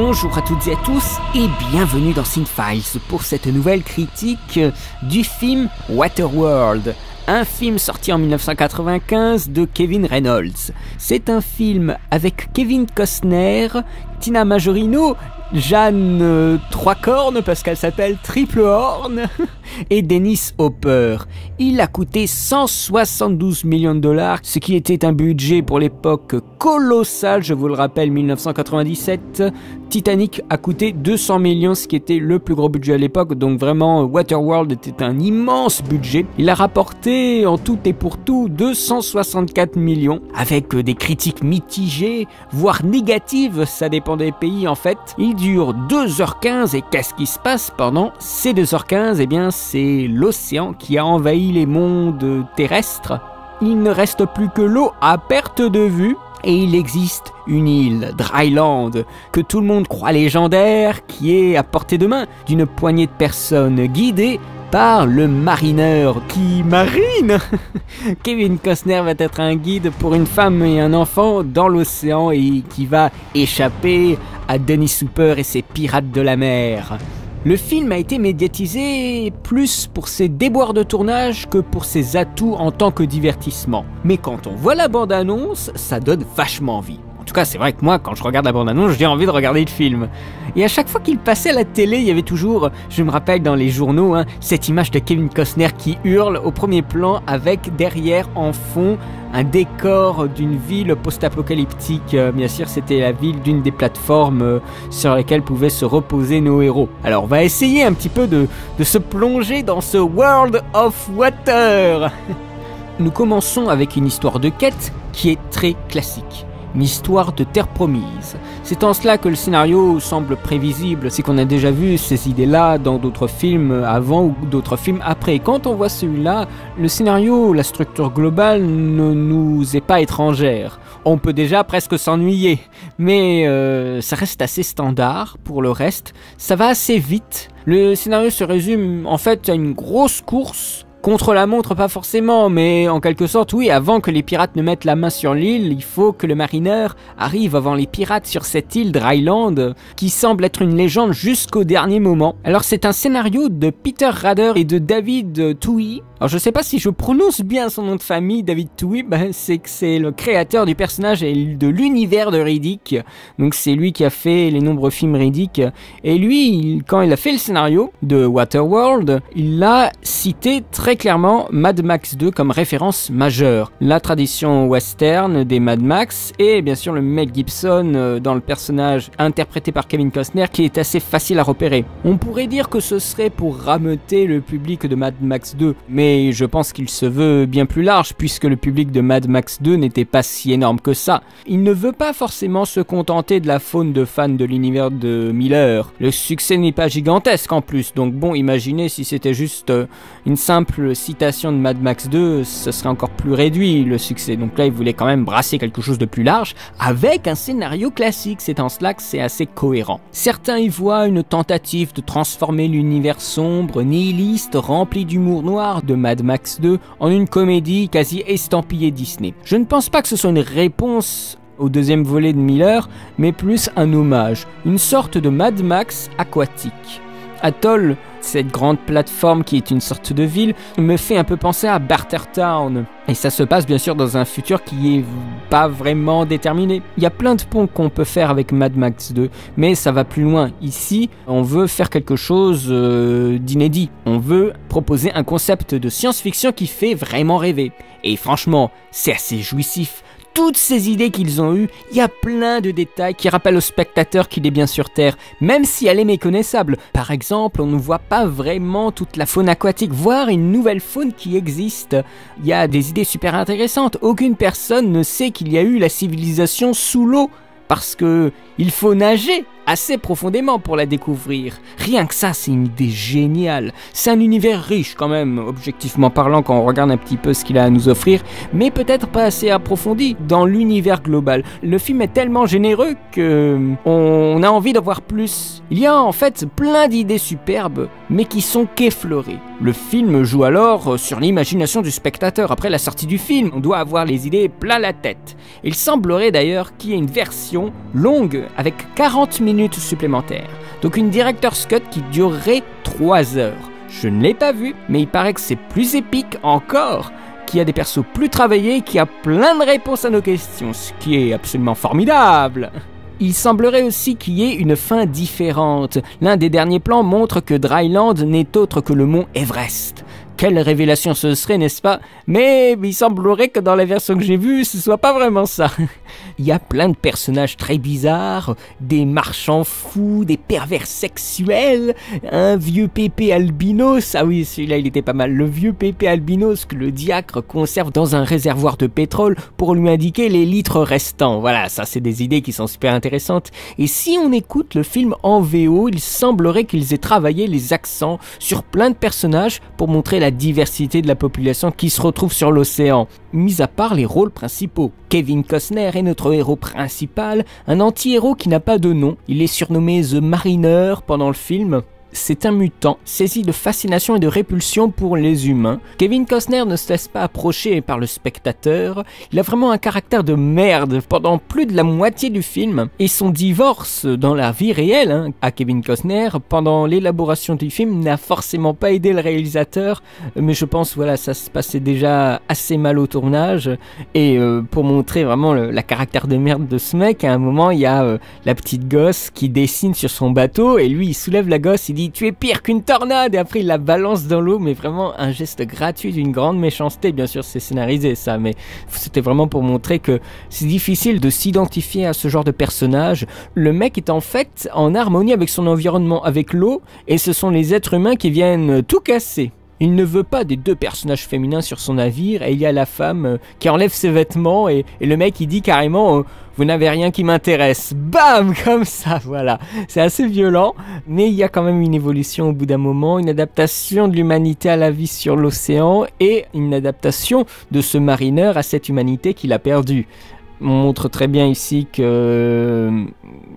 Bonjour à toutes et à tous et bienvenue dans Cinefiles pour cette nouvelle critique du film Waterworld, un film sorti en 1995 de Kevin Reynolds. C'est un film avec Kevin Costner, Tina Majorino, Jeanne Trois Cornes parce qu'elle s'appelle Triple Horn et Dennis Hopper. Il a coûté 172 millions de dollars, ce qui était un budget pour l'époque colossal, je vous le rappelle, 1997. Titanic a coûté 200 millions, ce qui était le plus gros budget à l'époque, donc vraiment Waterworld était un immense budget. Il a rapporté en tout et pour tout 264 millions, avec des critiques mitigées, voire négatives, ça dépend des pays en fait. Il dure 2h15 et qu'est-ce qui se passe pendant ces 2h15 ? Eh bien c'est l'océan qui a envahi les mondes terrestres. Il ne reste plus que l'eau à perte de vue. Et il existe une île, Dryland, que tout le monde croit légendaire, qui est à portée de main d'une poignée de personnes guidées par le marineur qui marine. Kevin Costner va être un guide pour une femme et un enfant dans l'océan et qui va échapper à Dennis Hopper et ses pirates de la mer. Le film a été médiatisé plus pour ses déboires de tournage que pour ses atouts en tant que divertissement. Mais quand on voit la bande-annonce, ça donne vachement envie. En tout cas, c'est vrai que moi, quand je regarde la bande-annonce, j'ai envie de regarder le film. Et à chaque fois qu'il passait à la télé, il y avait toujours, je me rappelle dans les journaux, cette image de Kevin Costner qui hurle au premier plan avec derrière en fond un décor d'une ville post-apocalyptique. Bien sûr, c'était la ville d'une des plateformes sur lesquelles pouvaient se reposer nos héros. Alors, on va essayer un petit peu de se plonger dans ce World of Water. Nous commençons avec une histoire de quête qui est très classique. Une histoire de terre promise. C'est en cela que le scénario semble prévisible, c'est qu'on a déjà vu ces idées-là dans d'autres films avant ou d'autres films après. Quand on voit celui-là, le scénario, la structure globale ne nous est pas étrangère. On peut déjà presque s'ennuyer, mais ça reste assez standard. Pour le reste, ça va assez vite. Le scénario se résume en fait à une grosse course. Contre la montre, pas forcément, mais en quelque sorte, oui, avant que les pirates ne mettent la main sur l'île, il faut que le marineur arrive avant les pirates sur cette île Dryland, qui semble être une légende jusqu'au dernier moment. Alors c'est un scénario de Peter Rader et de David Twohy. Alors je sais pas si je prononce bien son nom de famille, David Twohy, c'est que c'est le créateur du personnage et de l'univers de Riddick. Donc c'est lui qui a fait les nombreux films Riddick. Et lui, quand il a fait le scénario de Waterworld, il a cité très clairement Mad Max 2 comme référence majeure. La tradition western des Mad Max et bien sûr le Mel Gibson dans le personnage interprété par Kevin Costner qui est assez facile à repérer. On pourrait dire que ce serait pour rameuter le public de Mad Max 2, mais je pense qu'il se veut bien plus large puisque le public de Mad Max 2 n'était pas si énorme que ça. Il ne veut pas forcément se contenter de la faune de fans de l'univers de Miller. Le succès n'est pas gigantesque en plus, donc bon, imaginez si c'était juste une simple citation de Mad Max 2, ce serait encore plus réduit le succès. Donc là, il voulait quand même brasser quelque chose de plus large avec un scénario classique. C'est en cela que c'est assez cohérent. Certains y voient une tentative de transformer l'univers sombre, nihiliste, rempli d'humour noir de Mad Max 2 en une comédie quasi estampillée Disney. Je ne pense pas que ce soit une réponse au deuxième volet de Miller, mais plus un hommage, une sorte de Mad Max aquatique. Atoll, cette grande plateforme qui est une sorte de ville, me fait un peu penser à Bartertown. Et ça se passe bien sûr dans un futur qui est pas vraiment déterminé. Il y a plein de ponts qu'on peut faire avec Mad Max 2, mais ça va plus loin. Ici, on veut faire quelque chose d'inédit. On veut proposer un concept de science-fiction qui fait vraiment rêver. Et franchement, c'est assez jouissif. Toutes ces idées qu'ils ont eues, il y a plein de détails qui rappellent au spectateur qu'il est bien sur Terre, même si elle est méconnaissable. Par exemple, on ne voit pas vraiment toute la faune aquatique, voire une nouvelle faune qui existe. Il y a des idées super intéressantes. Aucune personne ne sait qu'il y a eu la civilisation sous l'eau, parce que il faut nager assez profondément pour la découvrir. Rien que ça, c'est une idée géniale. C'est un univers riche quand même, objectivement parlant, quand on regarde un petit peu ce qu'il a à nous offrir, mais peut-être pas assez approfondi dans l'univers global. Le film est tellement généreux que on a envie d'en voir plus. Il y a en fait plein d'idées superbes, mais qui sont qu'effleurées. Le film joue alors sur l'imagination du spectateur. Après la sortie du film, on doit avoir les idées plein la tête. Il semblerait d'ailleurs qu'il y ait une version longue avec 40 minutes minutes supplémentaires. Donc une director's cut qui durerait 3 heures. Je ne l'ai pas vu, mais il paraît que c'est plus épique encore, qu'il y a des persos plus travaillés, qu'il y a plein de réponses à nos questions, ce qui est absolument formidable. Il semblerait aussi qu'il y ait une fin différente. L'un des derniers plans montre que Dryland n'est autre que le mont Everest. Quelle révélation ce serait, n'est-ce pas? Mais il semblerait que dans la version que j'ai vue, ce soit pas vraiment ça. Il y a plein de personnages très bizarres, des marchands fous, des pervers sexuels, un vieux pépé albinos, ah oui, celui-là il était pas mal, le vieux pépé albinos que le diacre conserve dans un réservoir de pétrole pour lui indiquer les litres restants. Voilà, ça c'est des idées qui sont super intéressantes. Et si on écoute le film en VO, il semblerait qu'ils aient travaillé les accents sur plein de personnages pour montrer la diversité de la population qui se retrouve sur l'océan, mis à part les rôles principaux. Kevin Costner est notre héros principal, un anti-héros qui n'a pas de nom. Il est surnommé The Mariner pendant le film. C'est un mutant, saisi de fascination et de répulsion pour les humains. Kevin Costner ne se laisse pas approcher par le spectateur. Il a vraiment un caractère de merde pendant plus de la moitié du film. Et son divorce dans la vie réelle, à Kevin Costner, pendant l'élaboration du film, n'a forcément pas aidé le réalisateur. Mais je pense, voilà, ça se passait déjà assez mal au tournage. Et pour montrer vraiment la caractère de merde de ce mec, à un moment, il y a la petite gosse qui dessine sur son bateau. Et lui, il soulève la gosse, il dit « Tu es pire qu'une tornade !» et après il la balance dans l'eau, mais vraiment un geste gratuit d'une grande méchanceté. Bien sûr c'est scénarisé ça, mais c'était vraiment pour montrer que c'est difficile de s'identifier à ce genre de personnage. Le mec est en fait en harmonie avec son environnement, avec l'eau, et ce sont les êtres humains qui viennent tout casser. Il ne veut pas des deux personnages féminins sur son navire, et il y a la femme qui enlève ses vêtements, et le mec il dit carrément vous n'avez rien qui m'intéresse. Bam, comme ça, voilà. C'est assez violent, mais il y a quand même une évolution au bout d'un moment, une adaptation de l'humanité à la vie sur l'océan, et une adaptation de ce marineur à cette humanité qu'il a perdue. On montre très bien ici que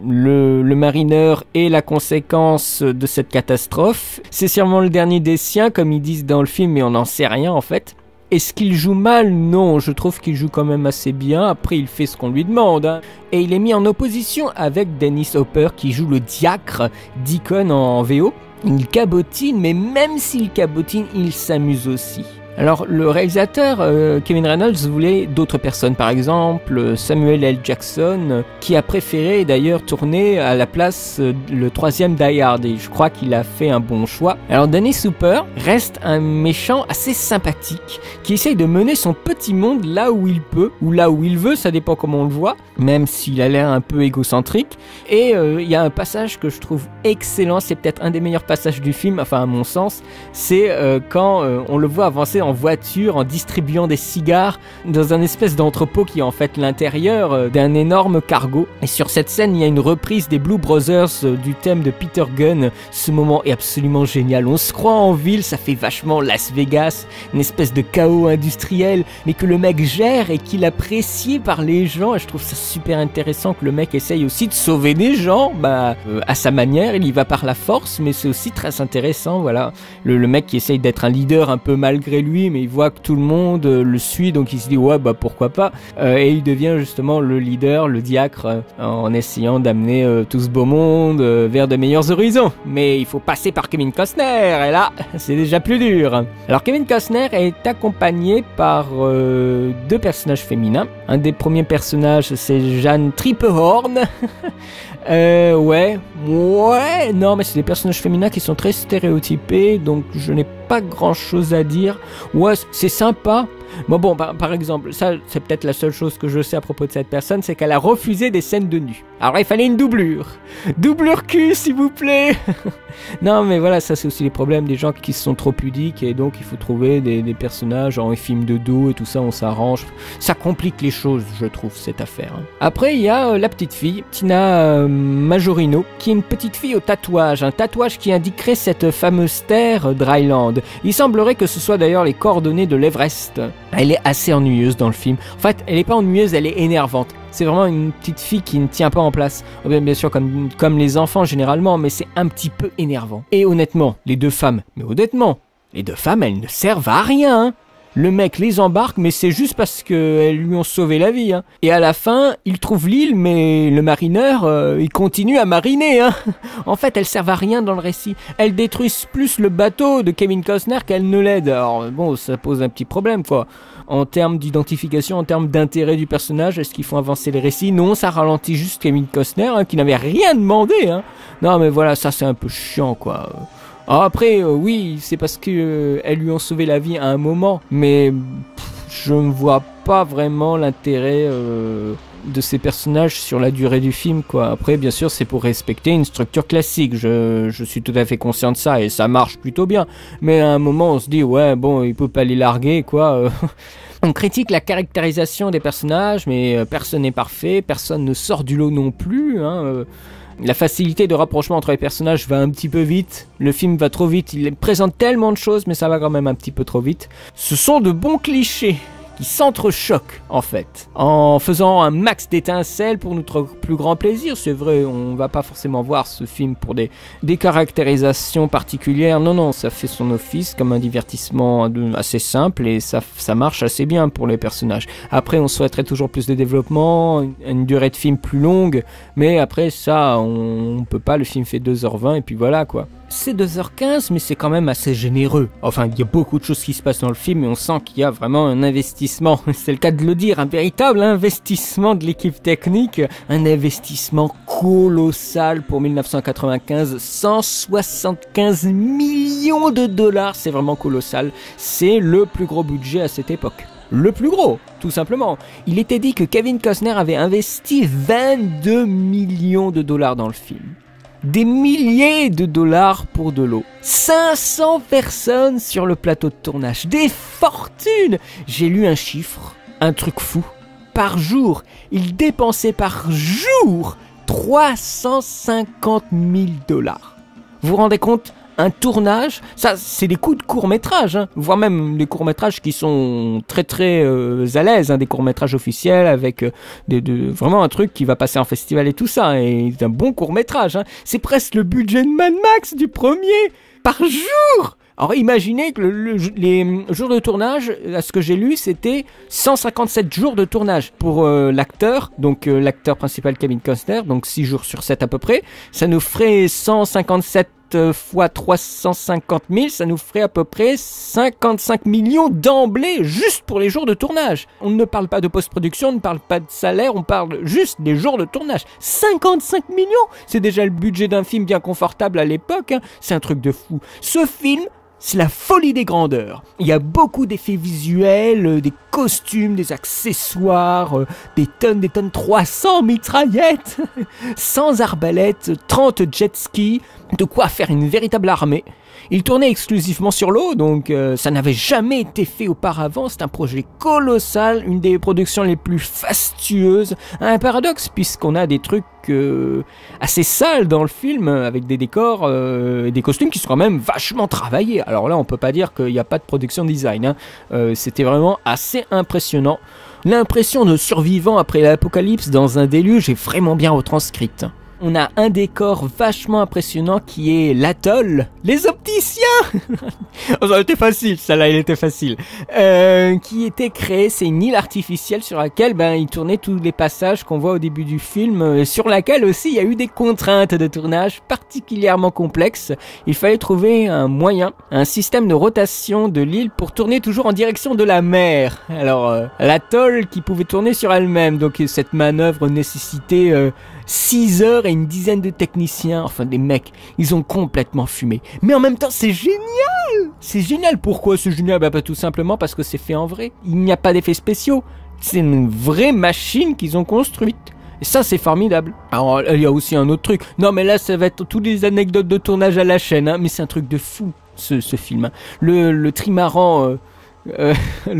le marineur est la conséquence de cette catastrophe. C'est sûrement le dernier des siens, comme ils disent dans le film, mais on n'en sait rien en fait. Est-ce qu'il joue mal? Non, je trouve qu'il joue quand même assez bien. Après, il fait ce qu'on lui demande. Et il est mis en opposition avec Dennis Hopper, qui joue le diacre Deacon en VO. Il cabotine, mais même s'il cabotine, il s'amuse aussi. Alors le réalisateur Kevin Reynolds voulait d'autres personnes, par exemple Samuel L. Jackson, qui a préféré d'ailleurs tourner à la place le 3e Die Hard, et je crois qu'il a fait un bon choix. Alors Dennis Hopper reste un méchant assez sympathique, qui essaye de mener son petit monde là où il peut, ou là où il veut, ça dépend comment on le voit, même s'il a l'air un peu égocentrique. Et il y a un passage que je trouve excellent, c'est peut-être un des meilleurs passages du film, enfin à mon sens, c'est quand on le voit avancer en voiture en distribuant des cigares dans un espèce d'entrepôt qui est en fait l'intérieur d'un énorme cargo. Et sur cette scène, il y a une reprise des Blue Brothers du thème de Peter Gunn. Ce moment est absolument génial. On se croit en ville, ça fait vachement Las Vegas, une espèce de chaos industriel, mais que le mec gère et qu'il apprécie par les gens. Et je trouve ça super intéressant que le mec essaye aussi de sauver des gens, à sa manière. Il y va par la force, mais c'est aussi très intéressant. Voilà, le mec qui essaye d'être un leader un peu malgré lui, mais il voit que tout le monde le suit, donc il se dit ouais pourquoi pas, et il devient justement le leader, le diacre, en essayant d'amener tout ce beau monde vers de meilleurs horizons. Mais il faut passer par Kevin Costner, et là c'est déjà plus dur. Alors Kevin Costner est accompagné par 2 personnages féminins. Un des premiers personnages c'est Jeanne Tripehorn. Non, mais c'est des personnages féminins qui sont très stéréotypés, donc je n'ai pas grand chose à dire. Ouais, c'est sympa. Bon, par exemple, ça c'est peut-être la seule chose que je sais à propos de cette personne, c'est qu'elle a refusé des scènes de nu. Alors il fallait une doublure. Doublure cul, s'il vous plaît. Non, mais voilà, ça c'est aussi les problèmes des gens qui sont trop pudiques, et donc il faut trouver des personnages en film de dos et tout ça, on s'arrange. Ça complique les choses, je trouve, cette affaire. Après, il y a la petite fille, Tina Majorino, qui est une petite fille au tatouage, un tatouage qui indiquerait cette fameuse terre Dryland. Il semblerait que ce soit d'ailleurs les coordonnées de l'Everest. Elle est assez ennuyeuse dans le film. En fait, elle est pas ennuyeuse, elle est énervante. C'est vraiment une petite fille qui ne tient pas en place. Bien sûr, comme les enfants généralement, mais c'est un petit peu énervant. Et honnêtement, les 2 femmes, elles ne servent à rien. Le mec les embarque, mais c'est juste parce qu'elles lui ont sauvé la vie. Hein. Et à la fin, il trouve l'île, mais le marineur, il continue à mariner. Hein. En fait, elles servent à rien dans le récit. Elles détruisent plus le bateau de Kevin Costner qu'elles ne l'aident. Alors bon, ça pose un petit problème, quoi. En termes d'identification, en termes d'intérêt du personnage, est-ce qu'ils font avancer les récits? Non, ça ralentit juste Kevin Costner, hein, qui n'avait rien demandé. Hein. Non, mais voilà, ça c'est un peu chiant, quoi. Alors après, oui, c'est parce que elles lui ont sauvé la vie à un moment, mais je ne vois pas vraiment l'intérêt de ces personnages sur la durée du film, quoi. Après, bien sûr, c'est pour respecter une structure classique, je suis tout à fait conscient de ça, et ça marche plutôt bien. Mais à un moment, on se dit, ouais, bon, il peut pas les larguer, quoi. On critique la caractérisation des personnages, mais personne n'est parfait, personne ne sort du lot non plus, hein. La facilité de rapprochement entre les personnages va un petit peu vite, le film va trop vite, il présente tellement de choses mais ça va quand même un petit peu trop vite. Ce sont de bons clichés qui s'entrechoquent en fait, en faisant un max d'étincelles pour notre plus grand plaisir. C'est vrai, on va pas forcément voir ce film pour des caractérisations particulières, non, ça fait son office comme un divertissement assez simple et ça marche assez bien pour les personnages. Après, on souhaiterait toujours plus de développement, une durée de film plus longue, mais après ça, on peut pas, le film fait 2h20 et puis voilà quoi. C'est 2h15, mais c'est quand même assez généreux. Enfin, il y a beaucoup de choses qui se passent dans le film et on sent qu'il y a vraiment un investissement. C'est le cas de le dire, un véritable investissement de l'équipe technique. Un investissement colossal pour 1995. 175 millions de dollars, c'est vraiment colossal. C'est le plus gros budget à cette époque. Le plus gros, tout simplement. Il était dit que Kevin Costner avait investi 22 millions de dollars dans le film. Des milliers de dollars pour de l'eau. 500 personnes sur le plateau de tournage. Des fortunes. J'ai lu un chiffre, un truc fou. Par jour, il dépensait par jour 350 000 dollars. Vous vous rendez compte ? Un tournage, ça c'est des coups de court-métrage, hein, voire même des courts-métrages qui sont très à l'aise, hein, des courts-métrages officiels avec vraiment un truc qui va passer en festival et tout ça, et un bon court-métrage. Hein. C'est presque le budget de Mad Max du premier, par jour. Alors imaginez que les jours de tournage, à ce que j'ai lu, c'était 157 jours de tournage pour l'acteur, donc l'acteur principal Kevin Costner, donc 6 jours sur 7 à peu près. Ça nous ferait 157 fois 350 000, ça nous ferait à peu près 55 millions d'emblée juste pour les jours de tournage. On ne parle pas de post-production, on ne parle pas de salaire, on parle juste des jours de tournage. 55 millions, c'est déjà le budget d'un film bien confortable à l'époque, hein. C'est un truc de fou. Ce film, c'est la folie des grandeurs. Il y a beaucoup d'effets visuels, des costumes, des accessoires, des tonnes, 300 mitraillettes, 100 arbalètes, 30 jet skis, de quoi faire une véritable armée. Il tournait exclusivement sur l'eau, donc ça n'avait jamais été fait auparavant. C'est un projet colossal, une des productions les plus fastueuses. Un paradoxe, puisqu'on a des trucs assez sales dans le film, avec des décors et des costumes qui sont quand même vachement travaillés. Alors là, on peut pas dire qu'il n'y a pas de production design. Hein. C'était vraiment assez impressionnant. L'impression de survivant après l'apocalypse dans un déluge est vraiment bien retranscrite. On a un décor vachement impressionnant qui est l'atoll. Les opticiens. Oh, ça a été facile, celle-là, il était facile. Qui était créé, c'est une île artificielle sur laquelle il tournait tous les passages qu'on voit au début du film, sur laquelle aussi il y a eu des contraintes de tournage particulièrement complexes. Il fallait trouver un moyen, un système de rotation de l'île pour tourner toujours en direction de la mer. Alors, l'atoll qui pouvait tourner sur elle-même, donc cette manœuvre nécessitait 6 heures et une dizaine de techniciens, enfin des mecs, ils ont complètement fumé. Mais en même temps, c'est génial. C'est génial. Pourquoi c'est génial ? Pas tout simplement parce que c'est fait en vrai. Il n'y a pas d'effets spéciaux. C'est une vraie machine qu'ils ont construite. Et ça, c'est formidable. Alors, il y a aussi un autre truc. Non, mais là, ça va être toutes les anecdotes de tournage à la chaîne. Hein. Mais c'est un truc de fou, ce film. Hein. Le trimaran... le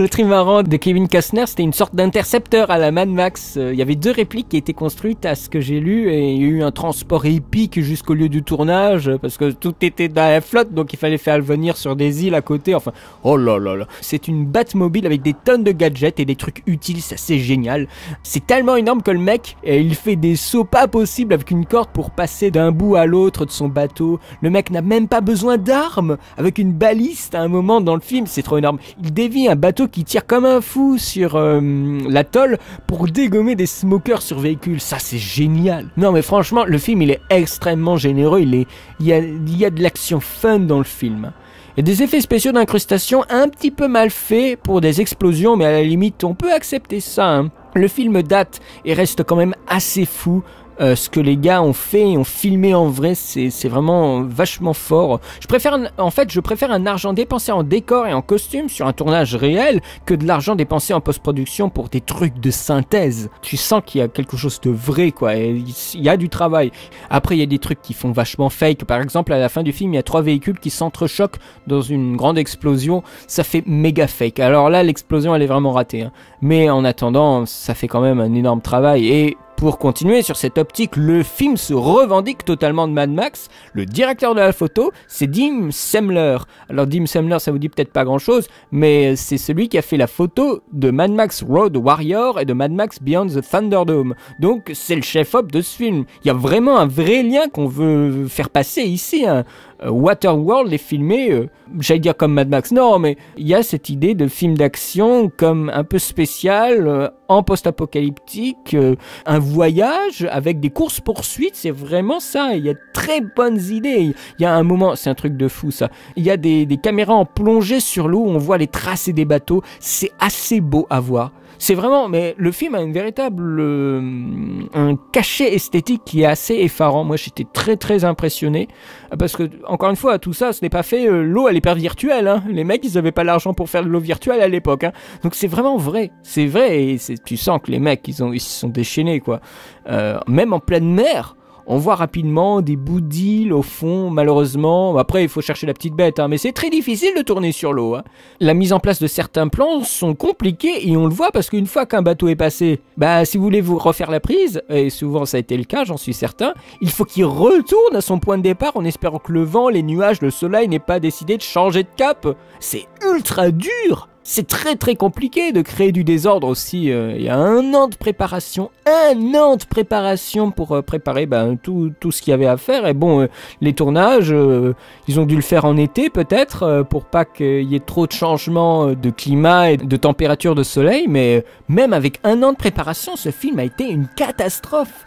trimaran de Kevin Costner, c'était une sorte d'intercepteur à la Mad Max. Il y avait 2 répliques qui étaient construites à ce que j'ai lu et il y a eu un transport épique jusqu'au lieu du tournage parce que tout était dans la flotte, donc il fallait faire venir sur des îles à côté. Enfin, oh là là là. C'est une Batmobile avec des tonnes de gadgets et des trucs utiles, ça c'est génial. C'est tellement énorme que le mec, il fait des sauts pas possibles avec une corde pour passer d'un bout à l'autre de son bateau. Le mec n'a même pas besoin d'armes. Avec une baliste à un moment, vraiment dans le film, c'est trop énorme. Il dévie un bateau qui tire comme un fou sur l'atoll pour dégommer des smokers sur véhicules. Ça, c'est génial. Non, mais franchement, le film, il est extrêmement généreux. Il y a de l'action fun dans le film. Il y a des effets spéciaux d'incrustation un petit peu mal faits pour des explosions, mais à la limite, on peut accepter ça. Hein. Le film date et reste quand même assez fou. Ce que les gars ont fait et ont filmé en vrai, c'est vraiment vachement fort. Je préfère un argent dépensé en décor et en costume sur un tournage réel que de l'argent dépensé en post-production pour des trucs de synthèse. Tu sens qu'il y a quelque chose de vrai, quoi. Et il y a du travail. Après, il y a des trucs qui font vachement fake. Par exemple, à la fin du film, il y a 3 véhicules qui s'entrechoquent dans une grande explosion. Ça fait méga fake. Alors là, l'explosion, elle est vraiment ratée. Hein. Mais en attendant, ça fait quand même un énorme travail. Et pour continuer sur cette optique, le film se revendique totalement de Mad Max. Le directeur de la photo, c'est Dim Semler. Alors Dim Semler, ça vous dit peut-être pas grand-chose, mais c'est celui qui a fait la photo de Mad Max Road Warrior et de Mad Max Beyond the Thunderdome. Donc c'est le chef-op de ce film. Il y a vraiment un vrai lien qu'on veut faire passer ici. Hein. Waterworld est filmé, j'allais dire comme Mad Max, non, mais il y a cette idée de film d'action comme un peu spécial, en post-apocalyptique, un voyage avec des courses-poursuites, c'est vraiment ça, il y a de très bonnes idées. Il y a un moment, c'est un truc de fou ça, il y a des caméras en plongée sur l'eau où on voit les tracés des bateaux, c'est assez beau à voir. C'est vraiment, mais le film a une véritable un cachet esthétique qui est assez effarant. Moi, j'étais très très impressionné parce que encore une fois, tout ça, ce n'est pas fait. L'eau, elle est pas virtuelle. Hein. Les mecs, ils avaient pas l'argent pour faire de l'eau virtuelle à l'époque. Hein. Donc c'est vraiment vrai. C'est vrai et tu sens que les mecs, ils se sont déchaînés quoi. Même en pleine mer. On voit rapidement des bouts d'île au fond, malheureusement. Après, il faut chercher la petite bête, hein, mais c'est très difficile de tourner sur l'eau. Hein. La mise en place de certains plans sont compliqués et on le voit parce qu'une fois qu'un bateau est passé, si vous voulez vous refaire la prise, et souvent ça a été le cas, j'en suis certain, il faut qu'il retourne à son point de départ en espérant que le vent, les nuages, le soleil n'aient pas décidé de changer de cap. C'est ultra dur. C'est très très compliqué de créer du désordre aussi. Il y a 1 an de préparation, pour préparer tout ce qu'il y avait à faire. Et bon, les tournages, ils ont dû le faire en été peut-être pour pas qu'il y ait trop de changements de climat et de température de soleil. Mais même avec 1 an de préparation, ce film a été une catastrophe.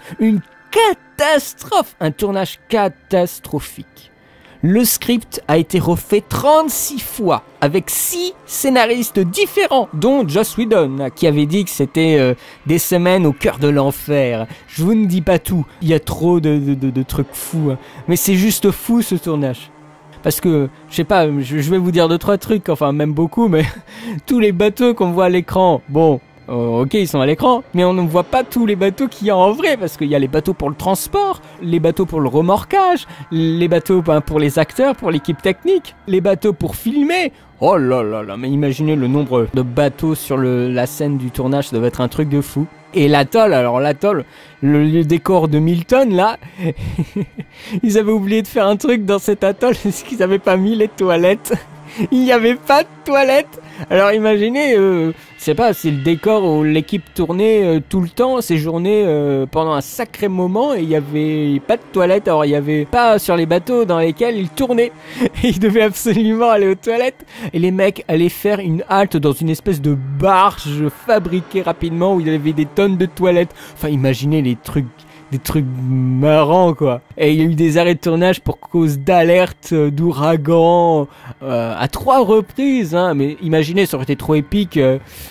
Un tournage catastrophique. Le script a été refait 36 fois avec 6 scénaristes différents, dont Joss Whedon, qui avait dit que c'était des semaines au cœur de l'enfer. Je vous ne dis pas tout, il y a trop de trucs fous. Hein. Mais c'est juste fou ce tournage. Parce que, je sais pas, je vais vous dire 2-3 trucs, enfin même beaucoup, mais tous les bateaux qu'on voit à l'écran, bon... ok, ils sont à l'écran, mais on ne voit pas tous les bateaux qu'il y a en vrai, parce qu'il y a les bateaux pour le transport, les bateaux pour le remorquage, les bateaux pour les acteurs, pour l'équipe technique, les bateaux pour filmer. Oh là là là, mais imaginez le nombre de bateaux sur la scène du tournage, ça doit être un truc de fou. Et l'atoll, le décor de Milton, là, ils avaient oublié de faire un truc dans cet atoll, parce qu'ils n'avaient pas mis les toilettes. Il n'y avait pas de toilettes. Alors imaginez, c'est le décor où l'équipe tournait tout le temps, séjournait pendant un sacré moment et il n'y avait pas de toilettes. Alors il n'y avait pas sur les bateaux dans lesquels ils tournaient. Et ils devaient absolument aller aux toilettes. Et les mecs allaient faire une halte dans une espèce de barge fabriquée rapidement où il y avait des tonnes de toilettes. Enfin imaginez des trucs marrants quoi. Et il y a eu des arrêts de tournage pour cause d'alerte d'ouragan à 3 reprises hein. Mais imaginez, ça aurait été trop épique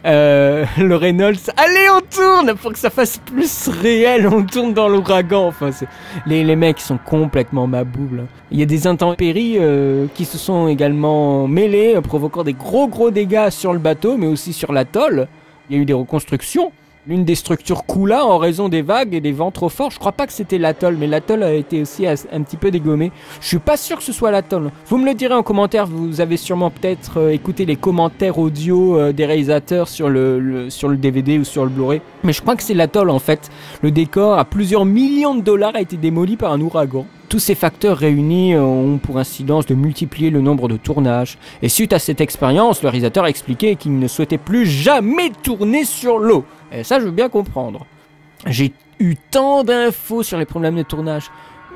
le Reynolds, allez on tourne pour que ça fasse plus réel, on tourne dans l'ouragan. Enfin les mecs sont complètement maboubles. Il y a des intempéries qui se sont également mêlées, provoquant des gros dégâts sur le bateau mais aussi sur l'atoll. Il y a eu des reconstructions. L'une des structures coula en raison des vagues et des vents trop forts. Je crois pas que c'était l'atoll, mais l'atoll a été aussi un petit peu dégommé. Je suis pas sûr que ce soit l'atoll. Vous me le direz en commentaire, vous avez sûrement peut-être écouté les commentaires audio des réalisateurs sur le DVD ou sur le Blu-ray. Mais je crois que c'est l'atoll en fait. Le décor à plusieurs millions de dollars a été démoli par un ouragan. Tous ces facteurs réunis ont pour incidence de multiplier le nombre de tournages. Et suite à cette expérience, le réalisateur a expliqué qu'il ne souhaitait plus jamais tourner sur l'eau. Et ça, je veux bien comprendre. J'ai eu tant d'infos sur les problèmes de tournage,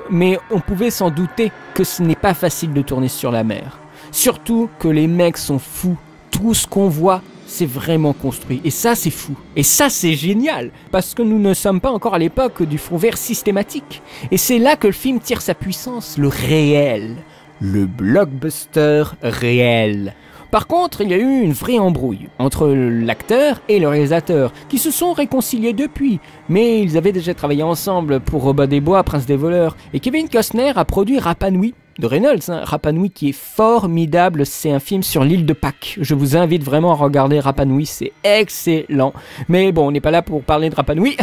mais on pouvait s'en douter que ce n'est pas facile de tourner sur la mer. Surtout que les mecs sont fous. Tout ce qu'on voit, c'est vraiment construit. Et ça, c'est fou. Et ça, c'est génial. Parce que nous ne sommes pas encore à l'époque du fond vert systématique. Et c'est là que le film tire sa puissance, le réel. Le blockbuster réel. Par contre, il y a eu une vraie embrouille entre l'acteur et le réalisateur, qui se sont réconciliés depuis, mais ils avaient déjà travaillé ensemble pour Robin des Bois, Prince des voleurs, et Kevin Costner a produit Rapa Nui de Reynolds, Rapa Nui qui est formidable, c'est un film sur l'île de Pâques. Je vous invite vraiment à regarder Rapa Nui, c'est excellent. Mais bon, on n'est pas là pour parler de Rapa Nui.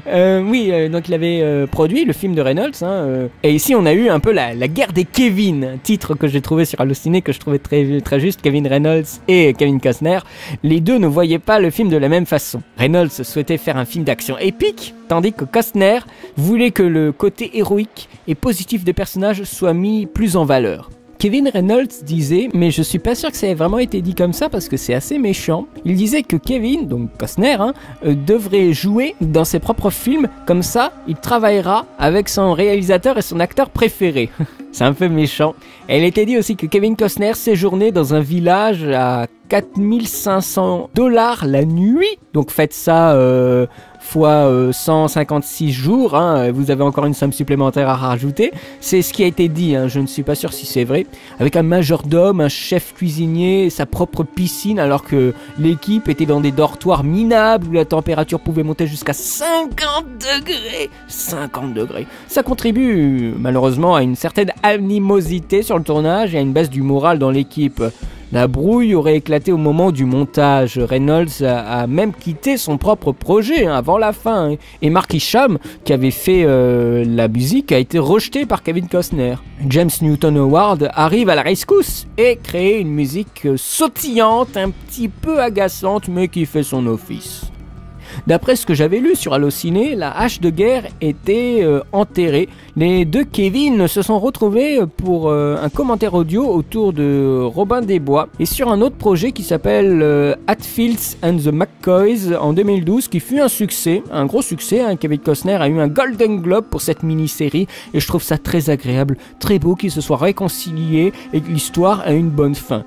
Donc il avait produit le film de Reynolds, et ici on a eu un peu la guerre des Kevin, un titre que j'ai trouvé sur Allociné que je trouvais très juste, Kevin Reynolds et Kevin Costner. Les deux ne voyaient pas le film de la même façon. Reynolds souhaitait faire un film d'action épique, tandis que Costner voulait que le côté héroïque et positif des personnages soit mis plus en valeur. Kevin Reynolds disait, mais je suis pas sûr que ça ait vraiment été dit comme ça parce que c'est assez méchant. Il disait que Kevin, donc Costner, devrait jouer dans ses propres films, comme ça il travaillera avec son réalisateur et son acteur préféré. C'est un peu méchant. Et il était dit aussi que Kevin Costner séjournait dans un village à 4500 $ la nuit. Donc faites ça fois 156 jours, vous avez encore une somme supplémentaire à rajouter. C'est ce qui a été dit, je ne suis pas sûr si c'est vrai. Avec un majordome, un chef cuisinier, sa propre piscine, alors que l'équipe était dans des dortoirs minables où la température pouvait monter jusqu'à 50 degrés. 50 degrés. Ça contribue malheureusement à une certaine animosité sur le tournage et à une baisse du moral dans l'équipe. La brouille aurait éclaté au moment du montage. Reynolds a même quitté son propre projet avant la fin. Et Mark Isham, qui avait fait la musique, a été rejeté par Kevin Costner. James Newton Howard arrive à la rescousse et crée une musique sautillante, un petit peu agaçante, mais qui fait son office. D'après ce que j'avais lu sur Allociné, la hache de guerre était enterrée. Les deux Kevin se sont retrouvés pour un commentaire audio autour de Robin des Bois et sur un autre projet qui s'appelle Hatfields and the McCoys en 2012 qui fut un succès, un gros succès. Kevin Costner a eu un Golden Globe pour cette mini-série et je trouve ça très agréable, très beau qu'ils se soient réconciliés et que l'histoire a une bonne fin.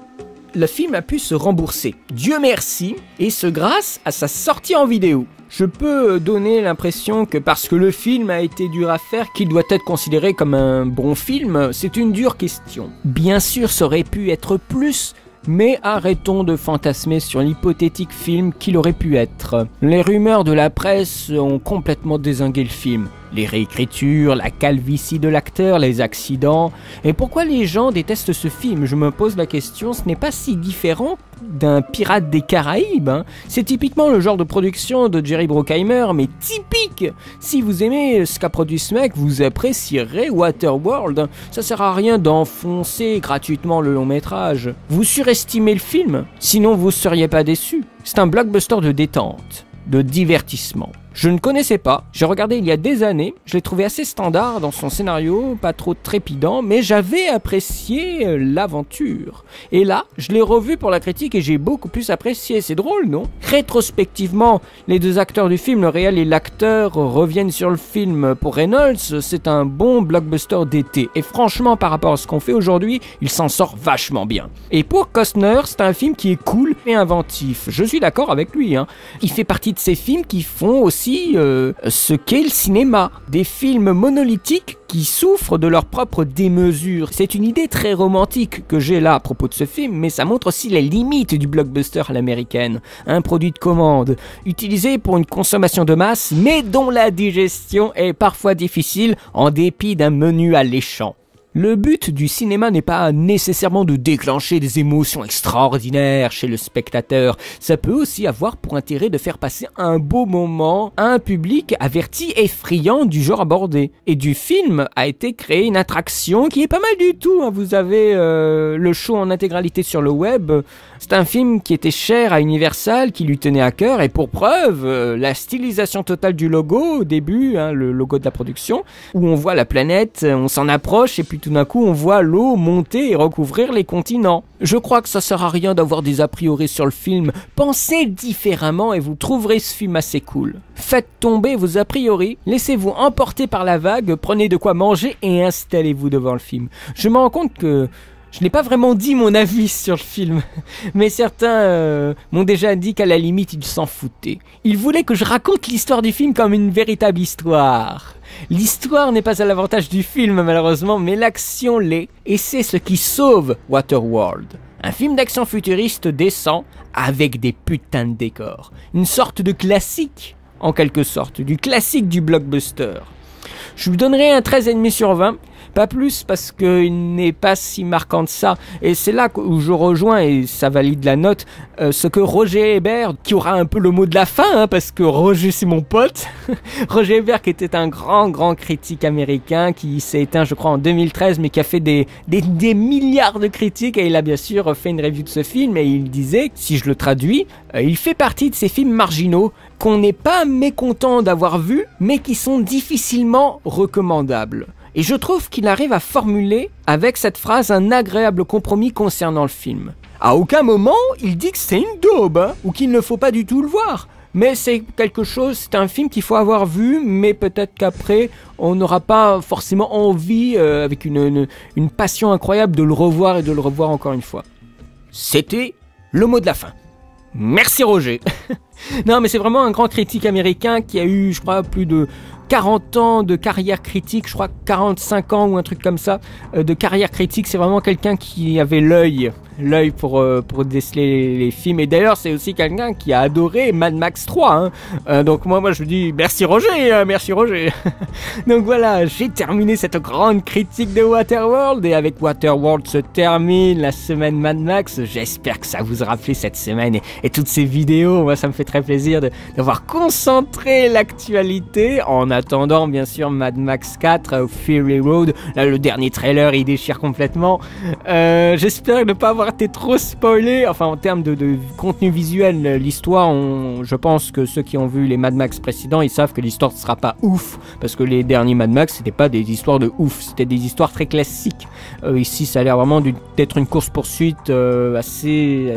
Le film a pu se rembourser, Dieu merci, et ce grâce à sa sortie en vidéo. Je peux donner l'impression que parce que le film a été dur à faire, qu'il doit être considéré comme un bon film, c'est une dure question. Bien sûr, ça aurait pu être plus, mais arrêtons de fantasmer sur l'hypothétique film qu'il aurait pu être. Les rumeurs de la presse ont complètement dézingué le film. Les réécritures, la calvitie de l'acteur, les accidents. Et pourquoi les gens détestent ce film? Je me pose la question, ce n'est pas si différent d'un Pirate des Caraïbes. C'est typiquement le genre de production de Jerry Bruckheimer, mais typique. Si vous aimez ce qu'a produit ce mec, vous apprécierez Waterworld. Ça sert à rien d'enfoncer gratuitement le long métrage. Vous surestimez le film, sinon vous seriez pas déçu. C'est un blockbuster de détente, de divertissement. Je ne connaissais pas, j'ai regardé il y a des années, je l'ai trouvé assez standard dans son scénario, pas trop trépidant, mais j'avais apprécié l'aventure. Et là, je l'ai revu pour la critique et j'ai beaucoup plus apprécié, c'est drôle, non? Rétrospectivement, les deux acteurs du film, le réel et l'acteur, reviennent sur le film. Pour Reynolds, c'est un bon blockbuster d'été, et franchement, par rapport à ce qu'on fait aujourd'hui, il s'en sort vachement bien. Et pour Costner, c'est un film qui est cool et inventif, je suis d'accord avec lui, Il fait partie de ces films qui font aussi ce qu'est le cinéma. Des films monolithiques qui souffrent de leur propre démesure. C'est une idée très romantique que j'ai là à propos de ce film, mais ça montre aussi les limites du blockbuster à l'américaine. Un produit de commande, utilisé pour une consommation de masse, mais dont la digestion est parfois difficile en dépit d'un menu alléchant. Le but du cinéma n'est pas nécessairement de déclencher des émotions extraordinaires chez le spectateur. Ça peut aussi avoir pour intérêt de faire passer un beau moment à un public averti et friand du genre abordé. Et du film a été créée une attraction qui est pas mal du tout. Vous avez le show en intégralité sur le web. C'est un film qui était cher à Universal, qui lui tenait à cœur. Et pour preuve, la stylisation totale du logo au début, le logo de la production, où on voit la planète, on s'en approche et puis tout d'un coup on voit l'eau monter et recouvrir les continents. Je crois que ça sert à rien d'avoir des a priori sur le film. Pensez différemment et vous trouverez ce film assez cool. Faites tomber vos a priori, laissez-vous emporter par la vague, prenez de quoi manger et installez-vous devant le film. Je me rends compte que Je n'ai pas vraiment dit mon avis sur le film, mais certains m'ont déjà dit qu'à la limite ils s'en foutaient. Ils voulaient que je raconte l'histoire du film comme une véritable histoire. L'histoire n'est pas à l'avantage du film malheureusement, mais l'action l'est, et c'est ce qui sauve Waterworld. Un film d'action futuriste décent, avec des putains de décors. Une sorte de classique, en quelque sorte, du classique du blockbuster. Je vous donnerai un 13,5 sur 20, pas plus parce qu'il n'est pas si marquant de ça. Et c'est là où je rejoins, et ça valide la note, ce que Roger Ebert, qui aura un peu le mot de la fin, hein, parce que Roger c'est mon pote, Roger Ebert qui était un grand critique américain, qui s'est éteint je crois en 2013, mais qui a fait des milliards de critiques, et il a bien sûr fait une review de ce film, et il disait, si je le traduis, il fait partie de ces films marginaux qu'on n'est pas mécontent d'avoir vus, mais qui sont difficilement recommandables. Et je trouve qu'il arrive à formuler avec cette phrase un agréable compromis concernant le film. À aucun moment, il dit que c'est une daube, hein, ou qu'il ne faut pas du tout le voir. Mais c'est quelque chose, c'est un film qu'il faut avoir vu, mais peut-être qu'après, on n'aura pas forcément envie, avec une passion incroyable, de le revoir et de le revoir encore une fois. C'était le mot de la fin. Merci Roger. Non mais c'est vraiment un grand critique américain qui a eu, je crois, plus de 40 ans de carrière critique, je crois 45 ans ou un truc comme ça, de carrière critique. C'est vraiment quelqu'un qui avait l'œil pour déceler les films. Et d'ailleurs c'est aussi quelqu'un qui a adoré Mad Max 3, hein. Donc moi je dis merci Roger, merci Roger. Donc voilà, j'ai terminé cette grande critique de Waterworld, et avec Waterworld se termine la semaine Mad Max. J'espère que ça vous aura plu cette semaine, et toutes ces vidéos, moi ça me fait très plaisir d'avoir concentré l'actualité. En attendant bien sûr Mad Max 4, Fury Road, là le dernier trailer il déchire complètement. J'espère ne pas avoir été trop spoilé, enfin en termes de contenu visuel. L'histoire, je pense que ceux qui ont vu les Mad Max précédents, ils savent que l'histoire ne sera pas ouf, parce que les derniers Mad Max c'était pas des histoires de ouf, c'était des histoires très classiques. Ici ça a l'air vraiment d'être une course-poursuite assez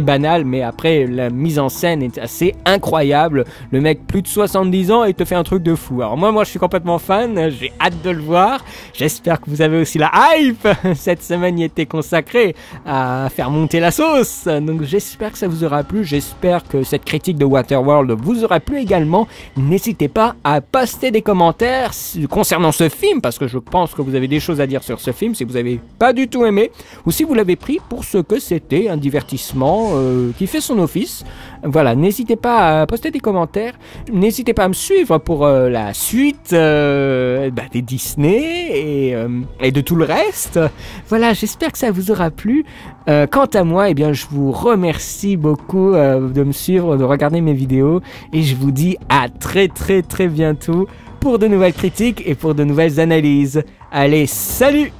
banale, mais après la mise en scène est assez incroyable. Le mec plus de 70 ans et il te fait un truc de fou. Alors moi je suis complètement fan, j'ai hâte de le voir. J'espère que vous avez aussi la hype. Cette semaine y était consacrée à faire monter la sauce. Donc j'espère que ça vous aura plu. J'espère que cette critique de Waterworld vous aura plu également. N'hésitez pas à poster des commentaires concernant ce film, parce que je pense que vous avez des choses à dire sur ce film, si vous avez pas du tout aimé, ou si vous l'avez pris pour ce que c'était, un divertissement qui fait son office. Voilà, n'hésitez pas à poster des commentaires. N'hésitez pas à me suivre pour la suite des Disney et de tout le reste. Voilà, j'espère que ça vous aura plu. Quant à moi, eh bien, je vous remercie beaucoup de me suivre, de regarder mes vidéos, et je vous dis à très bientôt pour de nouvelles critiques et pour de nouvelles analyses. Allez, salut!